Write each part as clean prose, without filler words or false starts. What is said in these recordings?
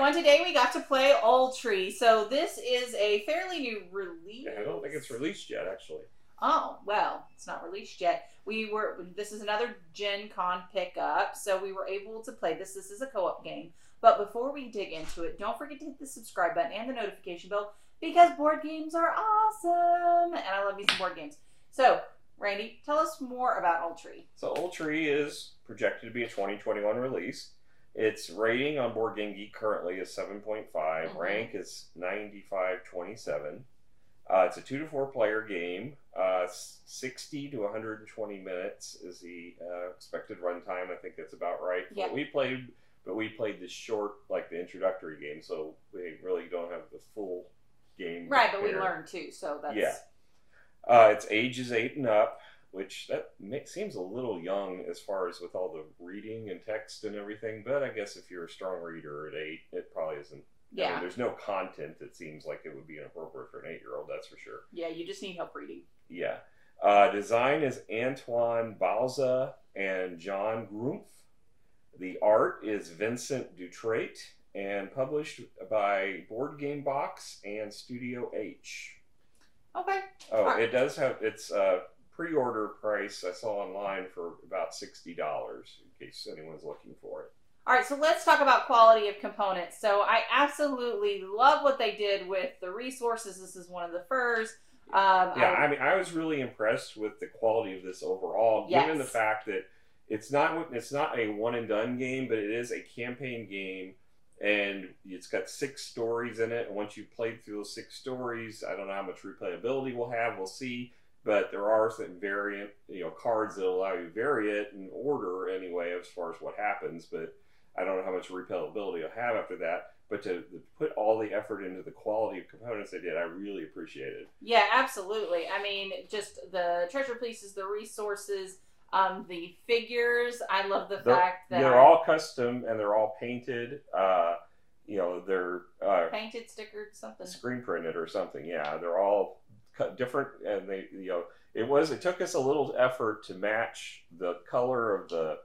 And today we got to play Oltree. So this is a fairly new release. Yeah, I don't think it's released yet, actually. Oh, well, it's not released yet. This is another Gen Con pickup, so we were able to play this. This is a co-op game. But before we dig into it, don't forget to hit the subscribe button and the notification bell because board games are awesome. And I love me some board games. So, Randy, tell us more about Oltree. So Oltree is projected to be a 2021 release. Its rating on Board Game Geek currently is 7.5. Rank is 9527. It's a 2 to 4 player game. 60 to 120 minutes is the expected runtime. I think that's about right. Yeah. We played this short, like the introductory game, so we really don't have the full game. Right, but we learned too, so that's... Yeah. Its age is 8 and up, which seems a little young as far as with all the reading and text and everything, but I guess if you're a strong reader at 8, it probably isn't. Yeah. I mean, there's no content that seems like it would be inappropriate for an 8-year-old, that's for sure. Yeah, you just need help reading. Yeah. Design is Antoine Balza and John Grumpf. The art is Vincent Dutrait and published by Board Game Box and Studio H. Okay. Oh, right. It does have its pre-order price I saw online for about $60 in case anyone's looking for it. All right, so let's talk about quality of components. So I absolutely love what they did with the resources. This is one of the first. I was really impressed with the quality of this overall, given the fact that it's not a one and done game, but it is a campaign game, and it's got 6 stories in it. And once you've played through those 6 stories, I don't know how much replayability we'll have. We'll see. But there are some variant, cards that allow you to vary it in order anyway, as far as what happens. But I don't know how much replayability you'll have after that. But to put all the effort into the quality of components they did, I really appreciate it. Yeah, absolutely. I mean, just the treasure pieces, the resources, the figures. I love the fact that they're all custom and they're all painted. They're painted, stickered, something, screen printed or something. Yeah, they're all different, and they it took us a little effort to match the color of the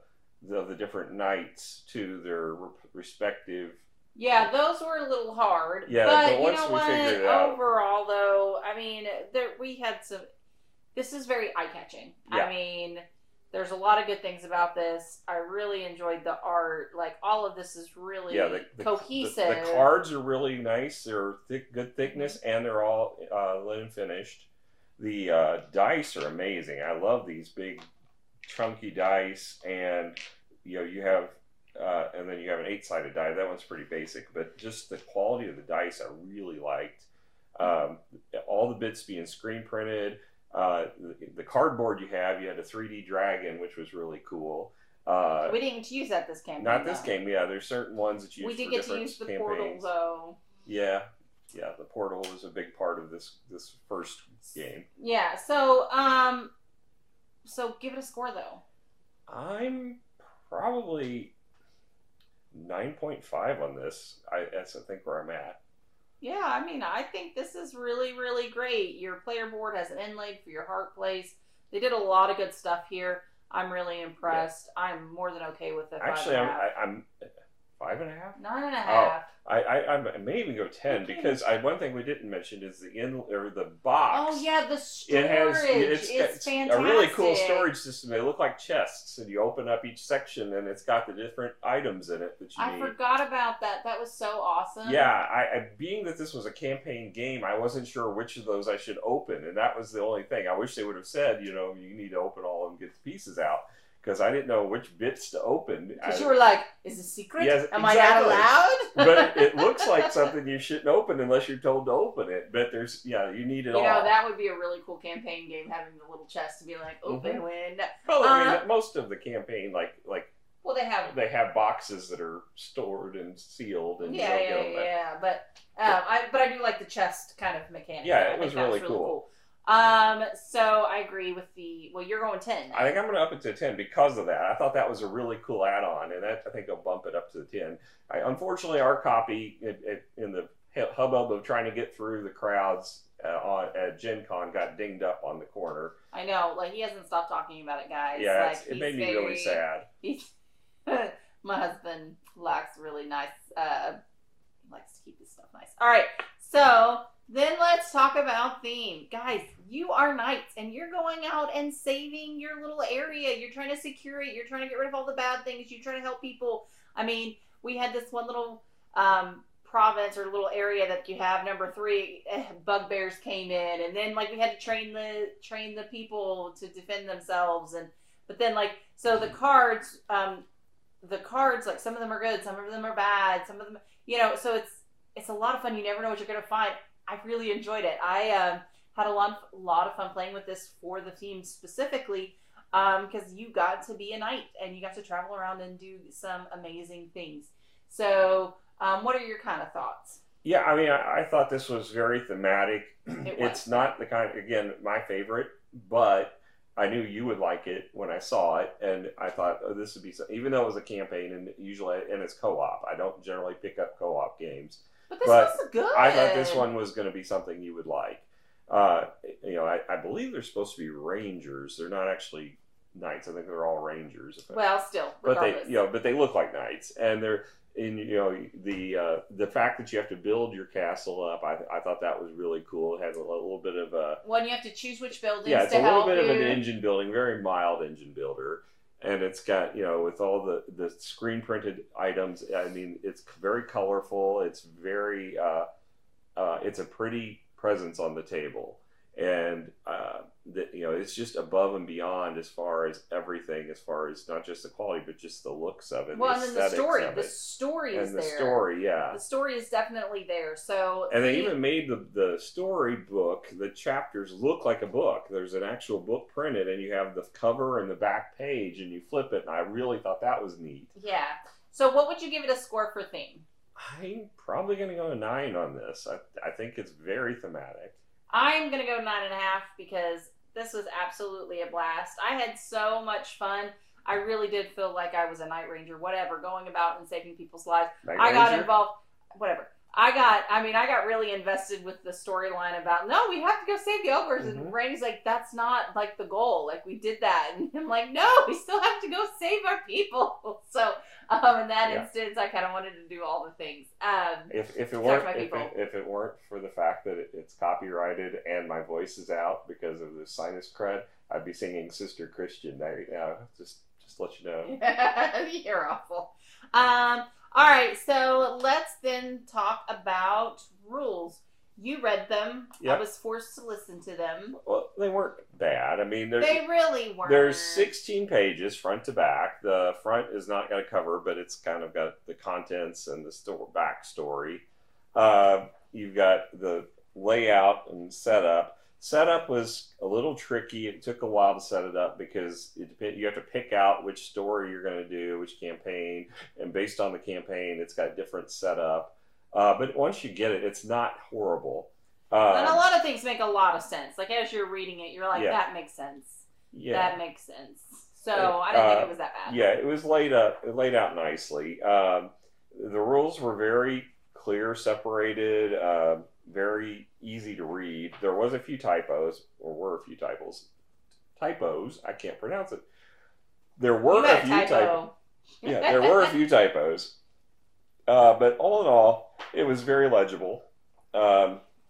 different knights to their respective. Yeah, those were a little hard. Yeah, but once we figured it out. Overall, though, I mean, we had some. This is very eye-catching. Yeah. I mean, there's a lot of good things about this. I really enjoyed the art. Like, all of this is really cohesive. The cards are really nice. They're good thickness, and they're all linen finished. The dice are amazing. I love these big, chunky dice, and you have. And then you have an 8-sided die. That one's pretty basic, but just the quality of the dice I really liked. All the bits being screen printed. The cardboard you had a 3D dragon, which was really cool. We didn't use that this campaign. Not this game, yeah. There's certain ones that you use. We did get to use the portal, though. Yeah, the portal was a big part of this first game. Yeah, so give it a score, though. I'm probably 9.5 on this. That's I think where I'm at. Yeah, I mean, I think this is really, really great. Your player board has an inlay for your heart place. They did a lot of good stuff here. I'm really impressed. Yeah. I'm more than okay with it. Actually, I'm 5.5? 9.5. I may even go 10 because one thing we didn't mention is the box. Oh yeah, the storage is fantastic. A really cool storage system. They look like chests, and you open up each section, and it's got the different items in it that you need. I forgot about that. That was so awesome. Yeah, being that this was a campaign game, I wasn't sure which of those I should open, and that was the only thing. I wish they would have said, you need to open all and get the pieces out. Because I didn't know which bits to open. Because you were like, is it secret? Yes, Am I not allowed? But it looks like something you shouldn't open unless you're told to open it. But you need it all. That would be a really cool campaign game, having the little chest to be like, open when. Well, I mean, most of the campaign, well, they have boxes that are stored and sealed. And yeah. But I do like the chest kind of mechanic. Yeah, it was really cool. So I agree with you're going 10 now. I think I'm going to up it to 10 because of that. I thought that was a really cool add-on, and I think I'll bump it up to the 10. Unfortunately, our copy, in the hubbub of trying to get through the crowds at Gen Con, got dinged up on the corner. I know, he hasn't stopped talking about it, guys. Yeah, it made me really sad. My husband likes really nice, He likes to keep his stuff nice. All right, so then let's talk about theme. Guys, you are knights, and you're going out and saving your little area. You're trying to secure it. You're trying to get rid of all the bad things. You're trying to help people. I mean, we had this one little province or little area that you have, number 3, bugbears came in, and then like we had to train the people to defend themselves, but then like so the cards like some of them are good, some of them are bad, some of them so it's a lot of fun. You never know what you're gonna find. I really enjoyed it. I had a lot of fun playing with this for the theme specifically, because you got to be a knight and you got to travel around and do some amazing things. So what are your kind of thoughts? Yeah, I mean, I thought this was very thematic. It's not the kind, again, my favorite, but I knew you would like it when I saw it, and I thought, oh, this would be, even though it was a campaign, and usually, and it's co-op. I don't generally pick up co-op games. But this was good. I thought this one was going to be something you would like. I believe they're supposed to be rangers. They're not actually knights. I think they're all rangers. Well, still, regardless. But they look like knights, and they're in. The fact that you have to build your castle up, I thought that was really cool. It had a little bit of a. Well, you have to choose which buildings. Yeah, it's a little bit of an engine building, very mild engine builder, and it's got with all the screen printed items. I mean, it's very colorful. It's very it's a pretty presence on the table, and it's just above and beyond as far as everything, as far as not just the quality but just the looks of it. Well, and then the story is there. The story is definitely there. So and they even made the story book, the chapters look like a book. There's an actual book printed, and you have the cover and the back page, and you flip it, and I really thought that was neat. Yeah. So what would you give it a score for theme? I'm probably going to go a 9 on this. I think it's very thematic. I'm going to go 9.5 because this was absolutely a blast. I had so much fun. I really did feel like I was a night ranger, whatever, going about and saving people's lives. I got involved, whatever. I got really invested with the storyline about, no, we have to go save the ogres. And Randy's like, that's not like the goal. Like, we did that. And I'm like, no, we still have to go save our people. So, in that instance, I kind of wanted to do all the things. If it weren't for the fact that it's copyrighted and my voice is out because of the sinus crud, I'd be singing Sister Christian right now. Just let you know. You're awful. All right, so let's then talk about rules. You read them. Yep. I was forced to listen to them. Well, they weren't bad. I mean, they really weren't. There's 16 pages front to back. The front is not got a cover, but it's kind of got the contents and the backstory. You've got the layout and setup. Setup was a little tricky. It took a while to set it up because you have to pick out which story you're going to do, which campaign, and based on the campaign, it's got different setup. But once you get it, it's not horrible. And a lot of things make a lot of sense. Like as you're reading it, you're like, that makes sense. Yeah. That makes sense. So I didn't think it was that bad. Yeah, it was laid out nicely. The rules were very clear, separated, very easy to read. There was a few typos, or were a few typos. Typos, I can't pronounce it. There were a few typos. Yeah, there were a few typos. But all in all, it was very legible.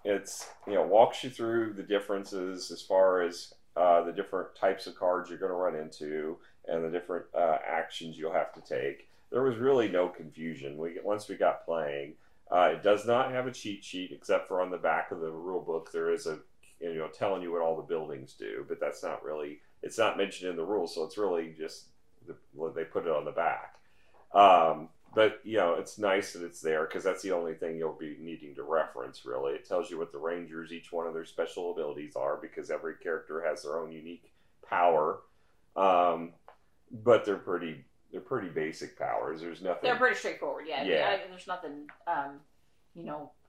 It's walks you through the differences as far as the different types of cards you're going to run into and the different actions you'll have to take. There was really no confusion. Once we got playing, it does not have a cheat sheet except for on the back of the rule book. There is a telling you what all the buildings do, but that's not really. It's not mentioned in the rules, so it's really just they put it on the back. But it's nice that it's there because that's the only thing you'll be needing to reference. Really, it tells you what the Rangers, each one of their special abilities are, because every character has their own unique power. But they're pretty basic powers. There's nothing. They're pretty straightforward. Yeah. There's nothing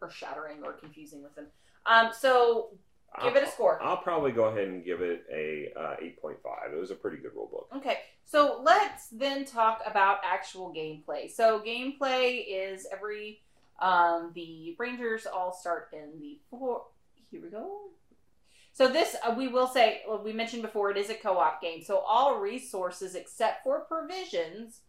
earth-shattering or confusing with them. So give it a score. I'll probably go ahead and give it a 8.5. It was a pretty good rule book. Okay, so let's then talk about actual gameplay. So gameplay is the Rangers all start in the here we go. So this, we will say, we mentioned before, it is a co-op game. So all resources except for provisions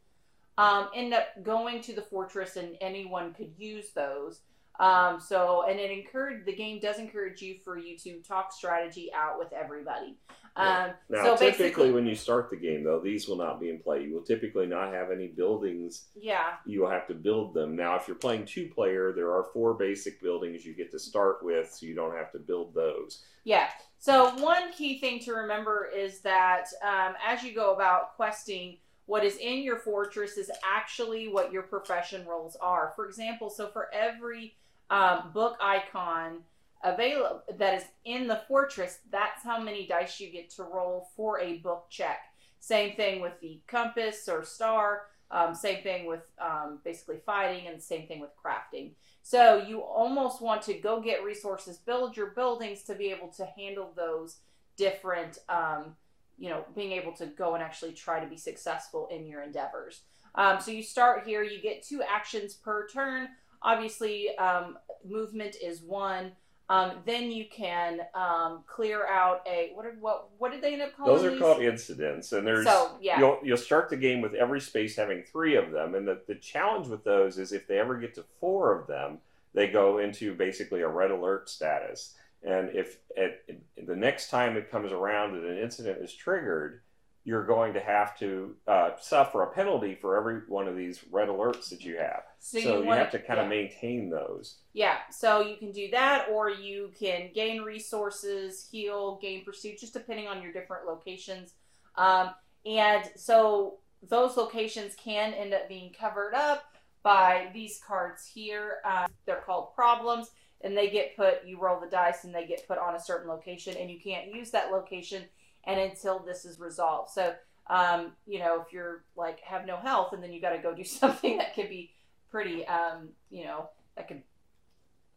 end up going to the fortress, and anyone could use those. And the game does encourage you to talk strategy out with everybody. Now, so typically when you start the game, though, these will not be in play. You will typically not have any buildings. Yeah. You will have to build them. Now, if you're playing 2-player, there are 4 basic buildings you get to start with, so you don't have to build those. Yeah. So one key thing to remember is that as you go about questing, what is in your fortress is actually what your profession rolls are. For example, so for every book icon available that is in the fortress, that's how many dice you get to roll for a book check. Same thing with the compass or star. Same thing with basically fighting, and same thing with crafting. So you almost want to go get resources, build your buildings to be able to handle those different, being able to go and actually try to be successful in your endeavors. So you start here, you get 2 actions per turn. Obviously, movement is 1. Then you can clear out what did they end up calling those? Those are called incidents, and you'll start the game with every space having 3 of them, and the challenge with those is if they ever get to 4 of them, they go into basically a red alert status. And if the next time it comes around that an incident is triggered, you're going to have to suffer a penalty for every one of these red alerts that you have. So you have to kind of maintain those. Yeah, so you can do that, or you can gain resources, heal, gain pursuit, just depending on your different locations. And so those locations can end up being covered up by these cards here. They're called problems, and you roll the dice, and they get put on a certain location, and you can't use that location and until this is resolved. So, if you're like have no health, and then you got to go do something that could be pretty, that could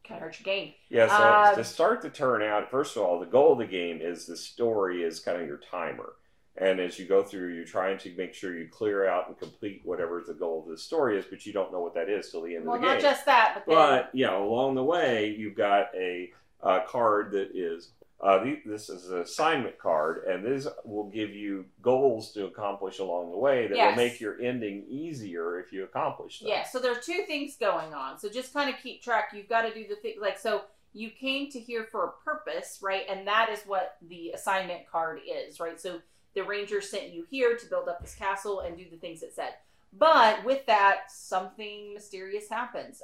kind of hurt your game. Yeah. So to start the turn out, first of all, the goal of the game is the story is kind of your timer, and as you go through, you're trying to make sure you clear out and complete whatever the goal of the story is, but you don't know what that is till the end of the game. Well, not just that, but along the way, you've got a card that is. This is an assignment card, and this will give you goals to accomplish along the way that will make your ending easier if you accomplish them. Yeah, so there are 2 things going on. So just kind of keep track. You've got to do the thing. So you came to here for a purpose, right? And that is what the assignment card is, right? So the ranger sent you here to build up this castle and do the things it said. But with that, something mysterious happens.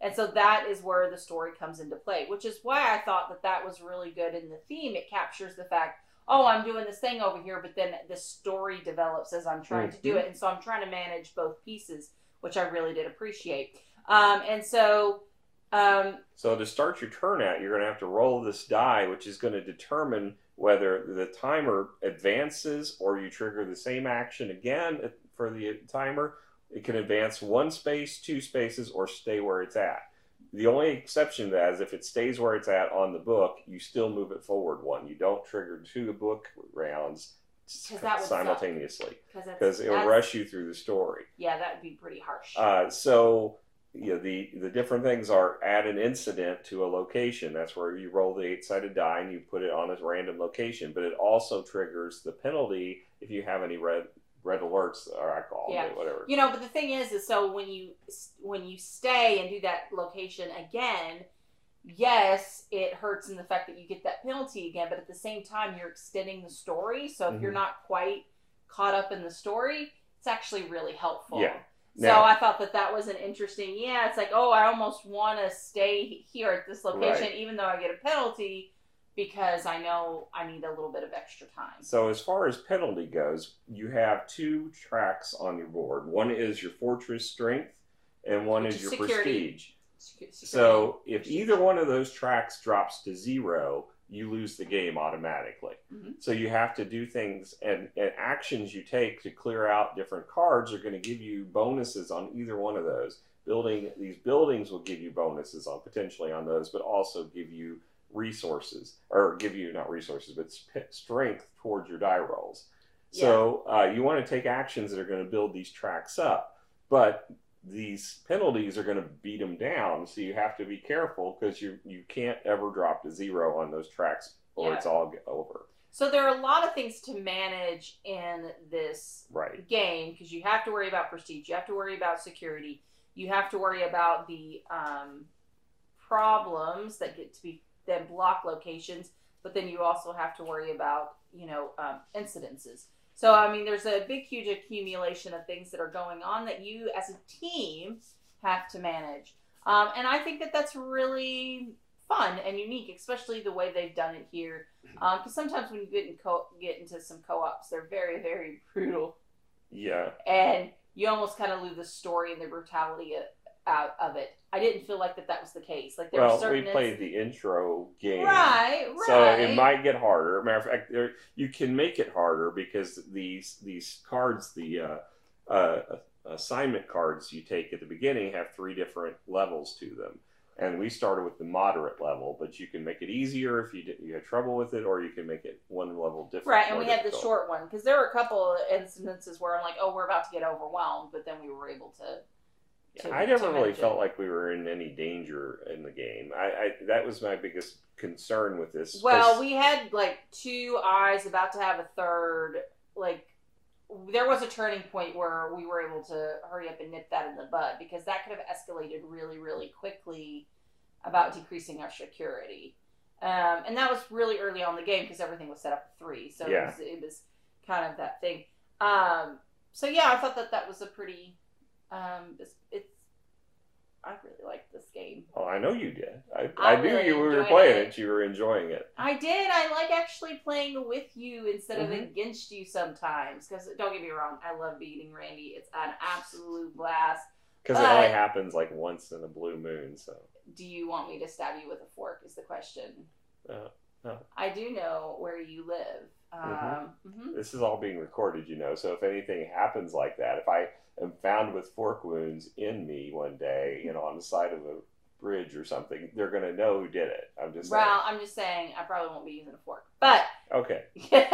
And so that is where the story comes into play, which is why I thought that was really good in the theme. It captures the fact, I'm doing this thing over here, but then the story develops as I'm trying to do it. And so I'm trying to manage both pieces, which I really did appreciate. So to start your turn out, you're going to have to roll this die, which is going to determine whether the timer advances or you trigger the same action again for the timer. It can advance 1 space, 2 spaces, or stay where it's at. The only exception to that is if it stays where it's at on the book, you still move it forward 1. You don't trigger 2 book rounds simultaneously because it will rush you through the story. Yeah, that would be pretty harsh. The different things are add an incident to a location. That's where you roll the 8-sided die and you put it on a random location. But it also triggers the penalty if you have any red alerts, or I call them, whatever. But the thing is so when you stay and do that location again, yes, it hurts in the fact that you get that penalty again, but at the same time, you're extending the story. So if you're not quite caught up in the story, it's actually really helpful. Yeah. So I thought that was an interesting, it's like, I almost want to stay here at this location, even though I get a penalty, because I know I need a little bit of extra time. So as far as penalty goes, you have 2 tracks on your board. One is your fortress strength, and one is your prestige. So if either one of those tracks drops to 0, you lose the game automatically. So you have to do things, and actions you take to clear out different cards are going to give you bonuses on either one of those. These buildings will give you bonuses potentially on those, but also give you resources, or give you not resources, but strength towards your die rolls. So you want to take actions that are going to build these tracks up, but these penalties are going to beat them down. So you have to be careful because you can't ever drop to 0 on those tracks, or it's all over. So there are a lot of things to manage in this right. game because you have to worry about prestige, you have to worry about security, you have to worry about the problems that get to be that block locations, but then you also have to worry about incidences. So I mean, there's a big, huge accumulation of things that are going on that you, as a team, have to manage. And I think that that's really fun and unique, especially the way they've done it here. Because sometimes when you get into some co-ops, they're very, very brutal. Yeah. And you almost kind of lose the story and the brutality out of it. I didn't feel like that was the case. Like there were certain we played the intro game, right? So it might get harder. Matter of fact, you can make it harder because these cards, the assignment cards you take at the beginning, have 3 different levels to them. And we started with the moderate level, but you can make it easier if you had trouble with it, or you can make it one level different. Right, and we had the short one because there were a couple of instances where I'm like, oh, we're about to get overwhelmed, but then we were able to. I never really felt like we were in any danger in the game. That was my biggest concern with this. Well, we had like 2 eyes about to have a third. Like, there was a turning point where we were able to hurry up and nip that in the bud because that could have escalated really, really quickly about decreasing our security. And that was really early on in the game because everything was set up for 3. So yeah. it was kind of that thing. So yeah, I thought that was a pretty... I really liked this game. Oh, I know you did. I knew you were playing it. You were enjoying it. I did. I like actually playing with you instead of against you sometimes. Because don't get me wrong, I love beating Randy. It's an absolute blast. Because it only happens like once in a blue moon. So. Do you want me to stab you with a fork? Is the question. No. I do know where you live. This is all being recorded, so if anything happens like that, if I am found with fork wounds in me one day, on the side of a bridge or something, they're going to know who did it. I'm just saying I probably won't be using a fork. But okay. But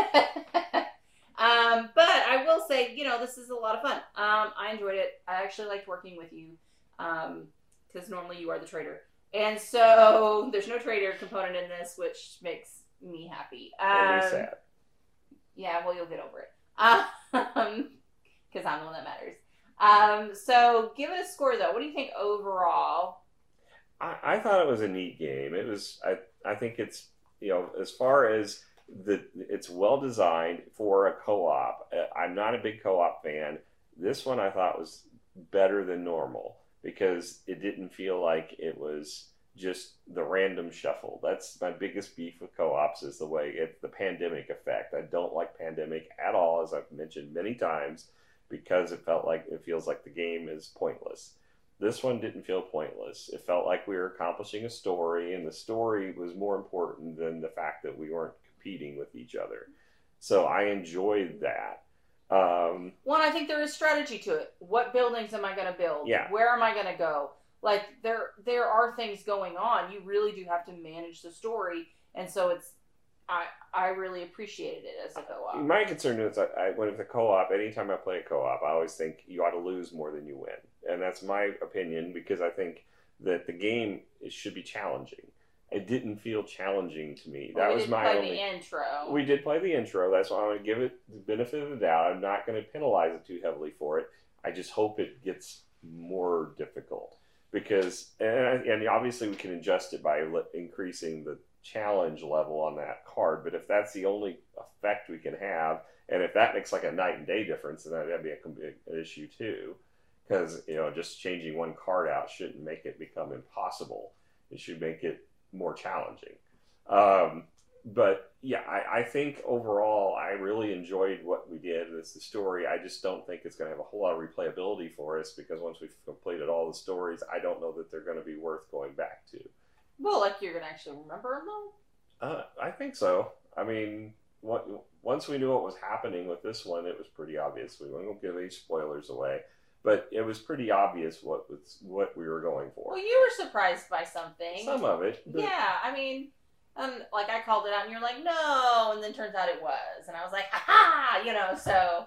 I will say, this is a lot of fun. I enjoyed it. I actually liked working with you because normally you are the traitor. And so there's no traitor component in this, which makes me happy. And me sad. Yeah, well, you'll get over it. Because I'm the one that matters. So give it a score, though. What do you think overall? I thought it was a neat game. It was. I think it's as far as it's well designed for a co-op. I'm not a big co-op fan. This one I thought was better than normal because it didn't feel like it was just the random shuffle. That's my biggest beef with co-ops is the pandemic effect. I don't like pandemic at all, as I've mentioned many times, because it feels like the game is pointless. This one didn't feel pointless. It felt like we were accomplishing a story, and the story was more important than the fact that we weren't competing with each other. So I enjoyed that. One, I think there is strategy to it. What buildings am I going to build? Yeah. Where am I going to go? Like, there are things going on. You really do have to manage the story. And so I really appreciated it as a co-op. My concern is with a co-op, anytime I play a co-op, I always think you ought to lose more than you win. And that's my opinion because I think that the game should be challenging. It didn't feel challenging to me. Well, that was my only... the intro. We did play the intro. That's why I want to give it the benefit of the doubt. I'm not going to penalize it too heavily for it. I just hope it gets more difficult. Because, and obviously we can adjust it by increasing the challenge level on that card, but if that's the only effect we can have, and if that makes like a night and day difference, then that'd be an issue too. Because, just changing one card out shouldn't make it become impossible. It should make it more challenging. But yeah, I think overall I really enjoyed what we did. It's the story. I just don't think it's going to have a whole lot of replayability for us because once we've completed all the stories, I don't know that they're going to be worth going back to. Well, like you're going to actually remember them though? I think so. I mean, once we knew what was happening with this one, it was pretty obvious. We won't give any spoilers away, but it was pretty obvious what we were going for. Well, you were surprised by something. Some of it. Yeah, I mean... like I called it out and you're like, no, and then turns out it was. And I was like, ha-ha, so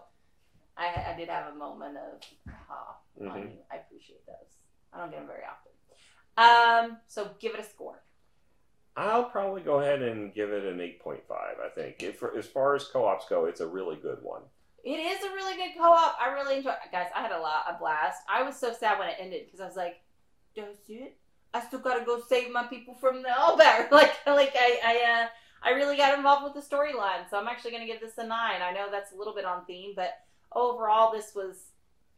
I did have a moment of ha on you. I appreciate those. I don't get them very often. So give it a score. I'll probably go ahead and give it an 8.5. I think as far as co-ops go, it's a really good one. It is a really good co-op. I really enjoy it. Guys, I had a blast. I was so sad when it ended because I was like, that's it? I still gotta go save my people from the Owlbear. I really got involved with the storyline, so I'm actually gonna give this a 9. I know that's a little bit on theme, but overall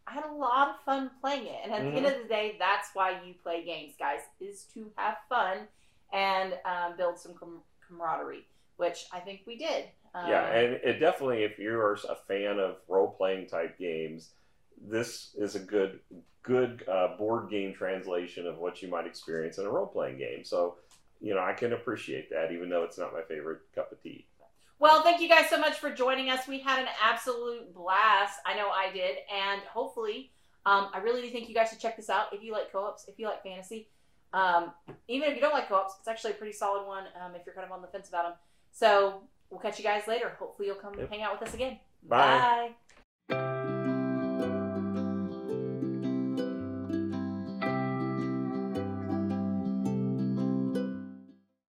I had a lot of fun playing it. And at the end of the day, that's why you play games, guys, is to have fun and build some camaraderie, which I think we did. Yeah, and it definitely, if you're a fan of role-playing type games, this is a good board game translation of what you might experience in a role-playing game. So, I can appreciate that, even though it's not my favorite cup of tea. Well, thank you guys so much for joining us. We had an absolute blast. I know I did, and hopefully, I really do think you guys should check this out if you like co-ops, if you like fantasy. Even if you don't like co-ops, it's actually a pretty solid one if you're kind of on the fence about them. So we'll catch you guys later. Hopefully you'll come hang out with us again. Bye. Bye.